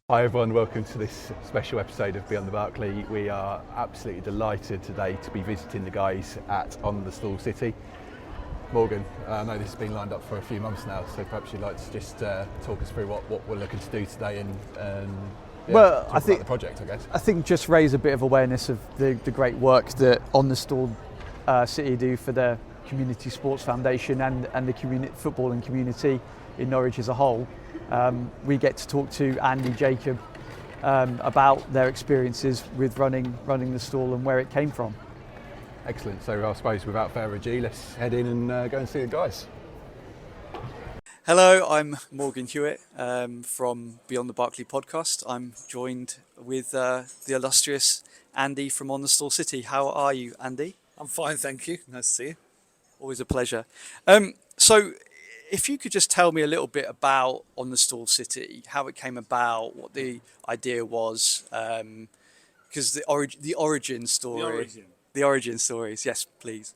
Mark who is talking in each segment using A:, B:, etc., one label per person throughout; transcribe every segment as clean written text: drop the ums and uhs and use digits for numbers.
A: Hi everyone, welcome to this special episode of Beyond the Barclay. We are absolutely delighted today to be visiting the guys at On the Stall City. Morgan, I know this has been lined up for a few months now, so perhaps you'd like to just talk us through what we're looking to do today and talk about the project, I guess.
B: I think just raise a bit of awareness of the great work that On the Stall City do for the Community Sports Foundation and the footballing community in Norwich as a whole. We get to talk to Andy Jacob about their experiences with running the stall and where it came from.
A: Excellent. So I suppose without further ado, let's head in and go and see the guys.
B: Hello, I'm Morgan Hewitt from Beyond the Barclay podcast. I'm joined with the illustrious Andy from On the Stall City. How are you, Andy?
C: I'm fine, thank you. Nice to see you.
B: Always a pleasure. So if you could just tell me a little bit about On the Stall City, how it came about, what the idea was, because the origin story. The origin stories, yes, please.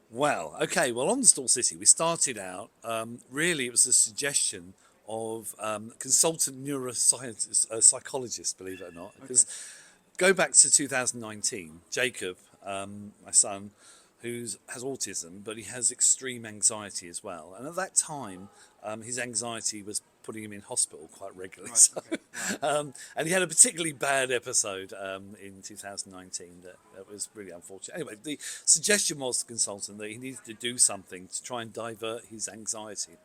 C: Well, On the Stall City, we started out, really it was a suggestion of consultant neuroscientist, psychologist, believe it or not. Because go back to 2019, Jacob, my son, who has autism, but he has extreme anxiety as well. And at that time, his anxiety was putting him in hospital quite regularly. And he had a particularly bad episode in 2019 that was really unfortunate. Anyway, the suggestion was to the consultant that he needed to do something to try and divert his anxiety.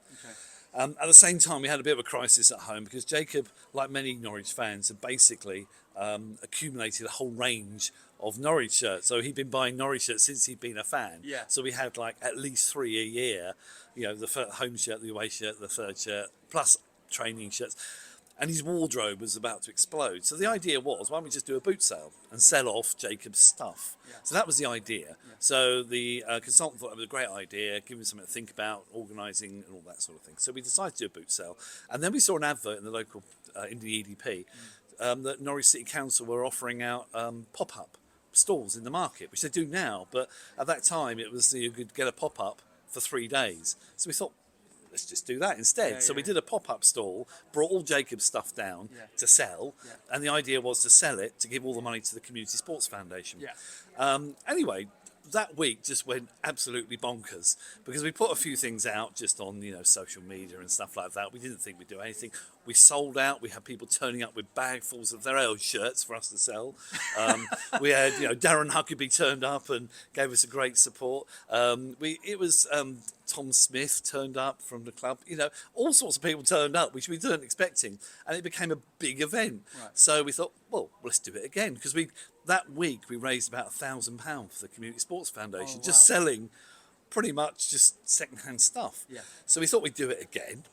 C: At the same time, we had a bit of a crisis at home because Jacob, like many Norwich fans, had basically accumulated a whole range of Norwich shirts. So he'd been buying Norwich shirts since he'd been a fan. Yeah. So we had like at least 3 a year, you know, the home shirt, the away shirt, the third shirt, plus training shirts. And his wardrobe was about to explode. So the idea was, why don't we just do a boot sale and sell off Jacob's stuff? Yeah. So that was the idea. Yeah. So the consultant thought it was a great idea, give him something to think about, organising and all that sort of thing. So we decided to do a boot sale. And then we saw an advert in the local, in the EDP, that Norwich City Council were offering out pop-up stalls in the market, which they do now. But at that time, it was you could get a pop-up for 3 days. So we thought, let's just do that instead. So we did a pop-up stall, brought all Jacob's stuff down to sell, and the idea was to sell it to give all the money to the Community Sports Foundation. Anyway, that week just went absolutely bonkers because we put a few things out just on social media and stuff like that. We didn't think we'd do anything. We sold out. We had people turning up with bagfuls of their old shirts for us to sell. We had Darren Huckabee turned up and gave us a great support. Tom Smith turned up from the club. All sorts of people turned up, which we weren't expecting, and it became a big event. Right. So we thought, well, let's do it again because that week we raised about £1,000 for the Community Sports Foundation, just selling pretty much just second-hand stuff. Yeah. So we thought we'd do it again,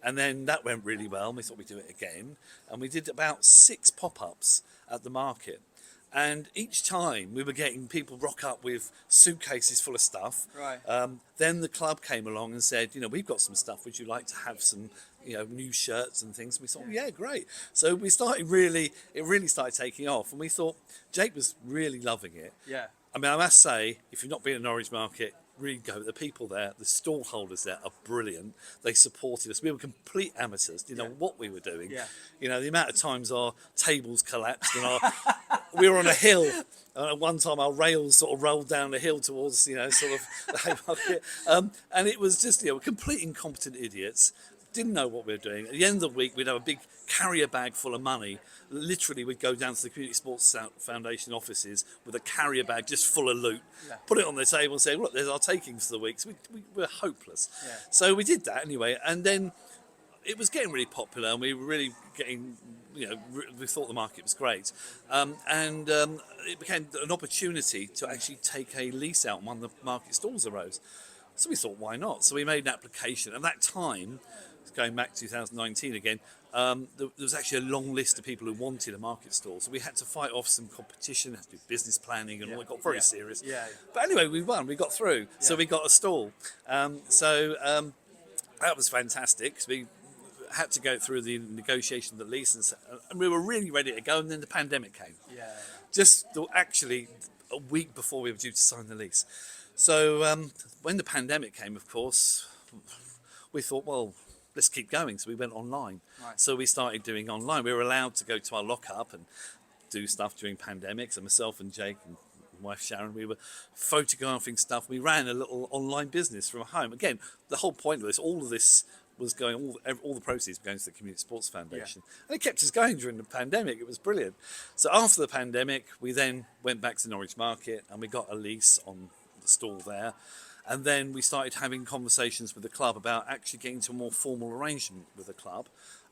C: and then that went really well, and we thought we'd do it again, and we did about 6 pop-ups at the market. And each time we were getting people rock up with suitcases full of stuff. Right. Then the club came along and said, we've got some stuff. Would you like to have some, new shirts and things? And we thought, yeah, great. So we started it really started taking off. And we thought, Jake was really loving it. Yeah. I mean, I must say, if you've not been at Norwich Market, really go. The people there, the stall holders there are brilliant. They supported us. We were complete amateurs. Didn't know what we were doing. Yeah. The amount of times our tables collapsed and we were on a hill. At one time, our rails sort of rolled down the hill towards, sort of the Haymarket. And it was just, complete incompetent idiots. Didn't know what we were doing. At the end of the week, we'd have a big carrier bag full of money. Literally, we'd go down to the Community Sports Foundation offices with a carrier bag just full of loot, put it on the table and say, look, there's our takings for the week. So we were hopeless. Yeah. So we did that anyway. And then it was getting really popular and we were really getting, we thought the market was great. And it became an opportunity to actually take a lease out on one of the market stalls arose. So we thought, why not? So we made an application. At that time, going back to 2019 again, there was actually a long list of people who wanted a market stall. So we had to fight off some competition, had to do business planning and all. It got very serious. Yeah. But anyway, we won, we got through. Yeah. So we got a stall. That was fantastic because we had to go through the negotiation of the lease and we were really ready to go. And then the pandemic came. Yeah. Actually a week before we were due to sign the lease. So when the pandemic came, of course, we thought, well, let's keep going. So we went online.
B: Right.
C: So we started doing online. We were allowed to go to our lock-up and do stuff during pandemics. And myself and Jake and my wife Sharon, we were photographing stuff. We ran a little online business from home. Again, the whole point of this, all of this was going, all the proceeds were going to the Community Sports Foundation. And it kept us going during the pandemic. It was brilliant. So after the pandemic, we then went back to Norwich Market and we got a lease on the stall there. And then we started having conversations with the club about actually getting to a more formal arrangement with the club,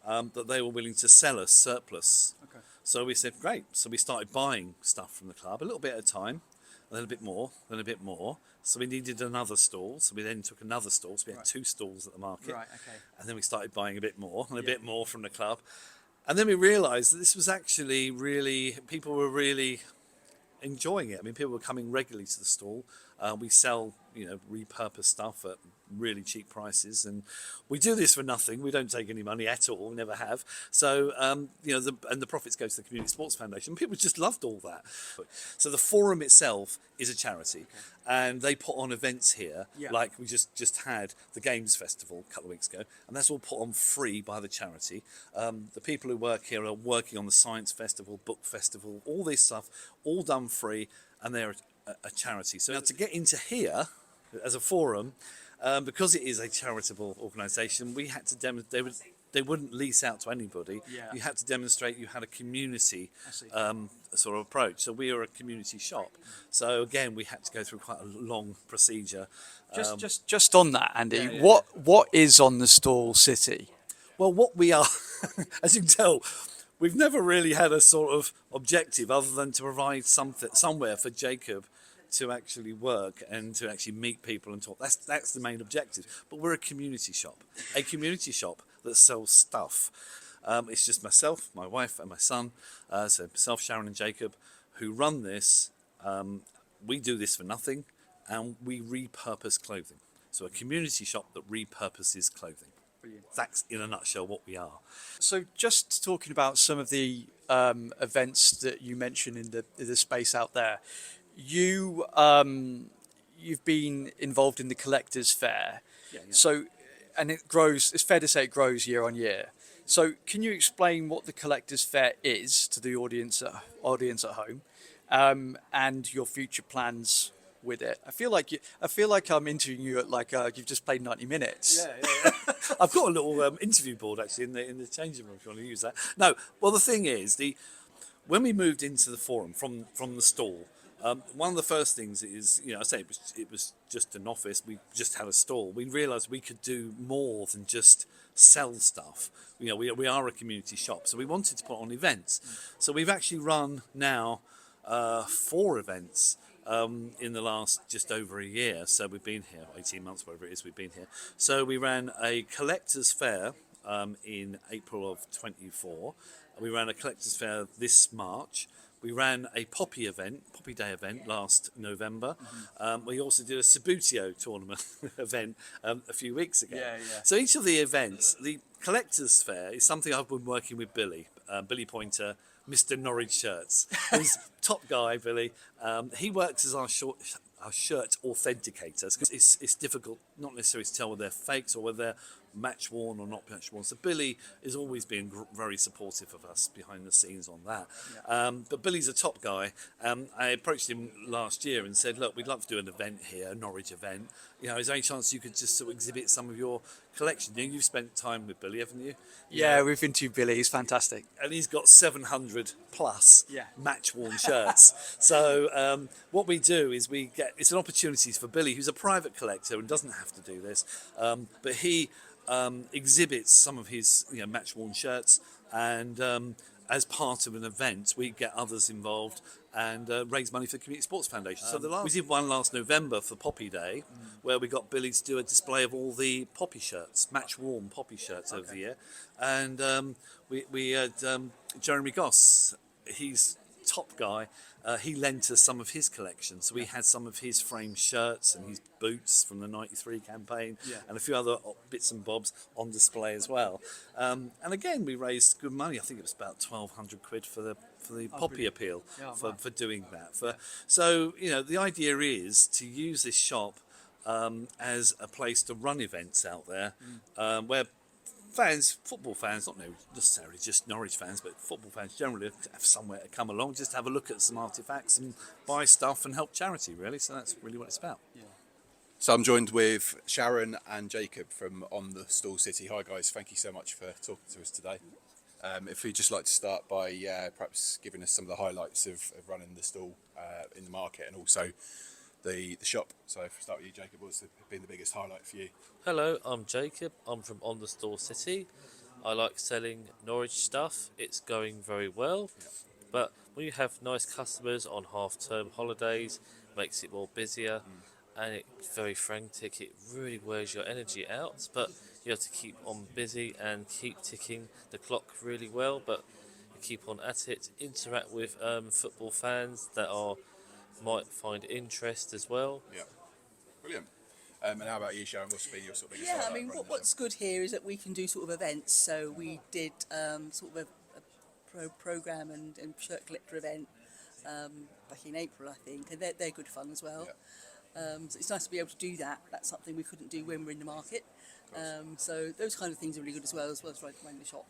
C: that they were willing to sell us surplus.
B: Okay.
C: So we said, great. So we started buying stuff from the club, a little bit at a time, and then a bit more, then a bit more. So we needed another stall. So we then took another stall. So we had 2 stalls at the market.
B: Right, okay.
C: And then we started buying a bit more and a bit more from the club. And then we realised that this was actually really, people were really enjoying it. I mean, people were coming regularly to the stall. We sell, repurposed stuff at really cheap prices, and we do this for nothing. We don't take any money at all, never have. So, and the profits go to the Community Sports Foundation. People just loved all that. So the forum itself is a charity, and they put on events here, like we just had the Games Festival a couple of weeks ago, and that's all put on free by the charity. The people who work here are working on the Science Festival, Book Festival, all this stuff, all done free, and they're a charity. So now to get into here as a forum, because it is a charitable organisation, we had to demonstrate. They wouldn't lease out to anybody. You had to demonstrate you had a community sort of approach. So we are a community shop. So again, we had to go through quite a long procedure.
B: Just on that, Andy, what is on the stall city?
C: Well, what we are, as you can tell, we've never really had a sort of objective other than to provide somewhere for Jacob to actually work and to actually meet people and talk. That's the main objective. But we're a community shop that sells stuff. It's just myself, my wife, and my son. So myself, Sharon, and Jacob, who run this. We do this for nothing, and we repurpose clothing. So a community shop that repurposes clothing.
B: Brilliant.
C: That's in a nutshell what we are.
B: So just talking about some of the events that you mentioned in the space out there, you've been involved in the Collectors Fair. So, and it grows. It's fair to say it grows year on year. So, can you explain what the Collectors Fair is to the audience at home, and your future plans with it? I feel like I'm interviewing you at you've just played 90 minutes.
C: Yeah. I've got a little interview board actually in the changing room if you want to use that. No, well the thing is when we moved into the forum from the stall. One of the first things is, I say it was just an office. We just had a stall. We realised we could do more than just sell stuff. We are a community shop, so we wanted to put on events. So we've actually run now 4 events in the last just over a year. So we've been here 18 months, whatever it is. We've been here. So we ran a collectors fair in April of 24. We ran a collectors fair this March. We ran a Poppy Day event last November. We also did a Sabutio tournament event a few weeks ago. So each of the events, the Collectors Fair is something I've been working with Billy Pointer, Mr. Norwich Shirts. He's top guy, Billy. He works as our shirt authenticator. It's difficult not necessarily to tell whether they're fakes or whether they're match worn or not match worn. So Billy has always been very supportive of us behind the scenes on that. But Billy's a top guy. I approached him last year and said, look, we'd love to do an event here, a Norwich event. Is there any chance you could just sort of exhibit some of your collection? You've spent time with Billy, haven't you?
B: Yeah, we've interviewed Billy. He's fantastic.
C: And he's got 700 plus match worn shirts. So what we do is it's an opportunity for Billy, who's a private collector and doesn't have to do this, but he exhibits some of his match worn shirts, and as part of an event we get others involved and raise money for the Community Sports Foundation. We did one last November for Poppy Day where we got Billy to do a display of all the Poppy shirts, match worn Poppy shirts over the year, and we had Jeremy Goss, he's top guy. He lent us some of his collection, so we had some of his framed shirts and his boots from the '93 campaign, and a few other bits and bobs on display as well. And again, we raised good money. I think it was about 1,200 quid for the Poppy appeal for doing that. So the idea is to use this shop as a place to run events out there, where fans, football fans, not necessarily just Norwich fans, but football fans generally have somewhere to come along, just have a look at some artefacts and buy stuff and help charity, really. So that's really what it's about.
A: Yeah. So I'm joined with Sharon and Jacob from On the Stall City. Hi guys, thank you so much for talking to us today. If we'd just like to start by perhaps giving us some of the highlights of running the stall in the market and also the shop. So if we start with you, Jacob, what's been the biggest highlight for you?
D: Hello, I'm Jacob. I'm from On the Stall City. I like selling Norwich stuff. It's going very well.
A: Yeah.
D: But when you have nice customers on half-term holidays, makes it more busier, and it's very frantic. It really wears your energy out. But you have to keep on busy and keep ticking the clock really well. But you keep on at it. Interact with football fans that might find interest as well.
A: Yeah, brilliant. And how about you, Sharon? What's been your sort of biggest
E: Yeah,
A: highlight
E: I mean,
A: running
E: what's good here is that we can do sort of events. So we did sort of a program and shirt collector event back in April, I think, and they're good fun as well.
A: Yeah.
E: So it's nice to be able to do that. That's something we couldn't do when we're in the market. So those kind of things are really good as well as running the shop.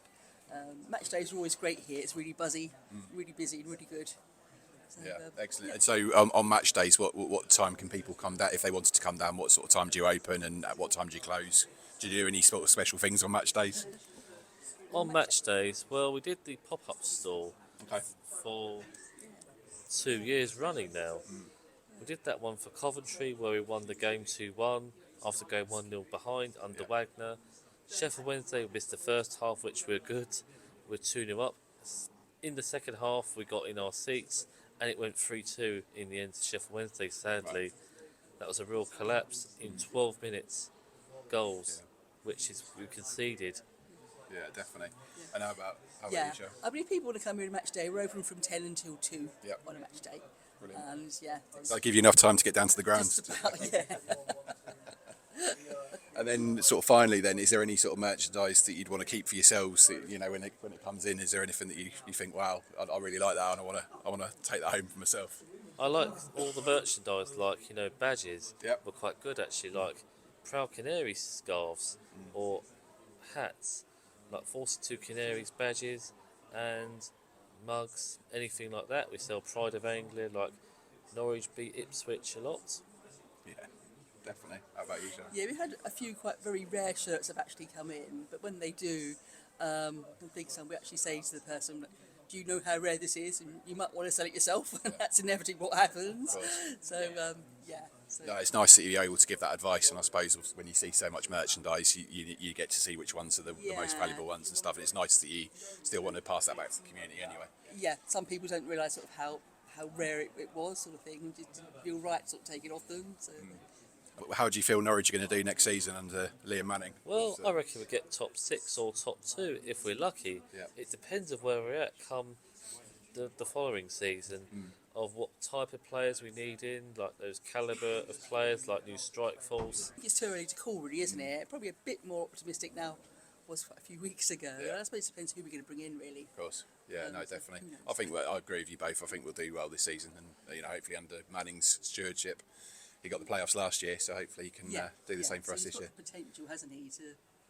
E: Match days are always great here. It's really buzzy, really busy, and really good. So,
A: Yeah, excellent.
E: yeah.
A: And so on match days, what time can people come down? If they wanted to come down, what sort of time do you open and at what time do you close? Do you do any sort of special things on match days?
D: On match days, well, we did the pop-up stall
A: Okay.
D: for 2 years running now. We did that one for Coventry where we won the game 2-1 after going 1-0 behind under Wagner. Sheffield Wednesday, we missed the first half, which we're good. We're 2-0 up. In the second half, we got in our seats and it went 3-2 in the end to Sheffield Wednesday, sadly.
A: Right.
D: That was a real collapse in 12 minutes. Goals, which is we conceded.
A: Yeah, definitely. And how about
E: Yeah,
A: you, Sharon?
E: I believe people want to come here on match day. We're open from 10 until 2
A: Yep.
E: on a match day.
A: Brilliant.
E: And yeah,
A: Does that give you enough time to get down to the grounds?
E: just about, yeah.
A: And then sort of finally then, is there any sort of merchandise that you'd want to keep for yourselves, you know, when it comes in? Is there anything that you think, wow, I really like that and I want to take that home for myself?
D: I like all the merchandise, like, badges.
A: Yep.
D: Were quite good actually, like Proud Canary scarves or hats, like 42 Canaries badges and mugs, anything like that. We sell Pride of Anglia, like Norwich beat Ipswich a lot.
A: Yeah, definitely. How about you, Sharon?
E: Yeah, we had a few quite very rare shirts have actually come in, but when they do, I think we actually say to the person, do you know how rare this is? And you might want to sell it yourself, and that's inevitably what happens.
A: Of course.
E: So, yeah. So,
A: No, it's nice that you're able to give that advice, and I suppose when you see so much merchandise, you get to see which ones are the most
E: Yeah.
A: valuable ones and stuff, and it's nice that you still want to pass that back to the community anyway.
E: yeah, some people don't realise sort of how rare it was, sort of thing. You just didn't feel right sort of take it off them. So,
A: How do you feel Norwich are going to do next season under Liam Manning?
D: Well,
A: So-
D: I reckon we get top 6 or top 2 if we're lucky.
A: Yeah.
D: It depends of where we're at come the following season, of what type of players we need in, like those calibre of players, like new strike force.
E: I think it's too early to call, really, isn't it? Probably a bit more optimistic now was a few weeks ago.
A: Yeah.
E: I suppose it depends who we're going to bring in, really.
A: Of course, yeah, no,
E: so
A: definitely.
E: who knows?
A: I think I agree with you both. I think we'll do well this season, and hopefully under Manning's stewardship, he got the playoffs last year, so hopefully he can do the same for us
E: he's
A: this year.
E: got the potential, hasn't he,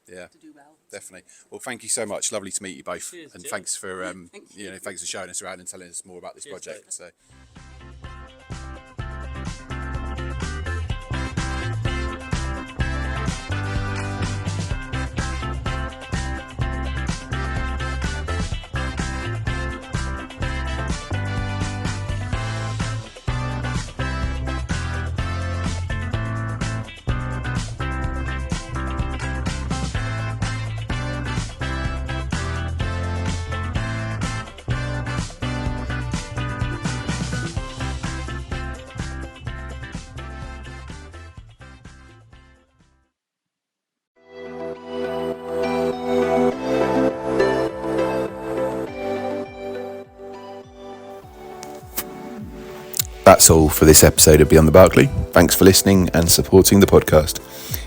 A: Yeah,
E: to do well.
A: definitely. Well, thank you so much. Lovely to meet you both,
D: Cheers,
A: and
D: Jim.
A: thanks for
E: Thank you.
A: thanks for showing us around and telling us more about this
D: Cheers,
A: project.
D: mate.
A: So. That's all for this episode of Beyond the Barclay. Thanks for listening and supporting the podcast.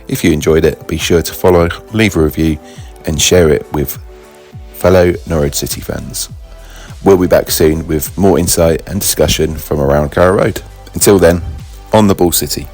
A: If you enjoyed it, be sure to follow, leave a review and share it with fellow Norwich City fans. We'll be back soon with more insight and discussion from around Carrow Road. Until then, on the Ball City.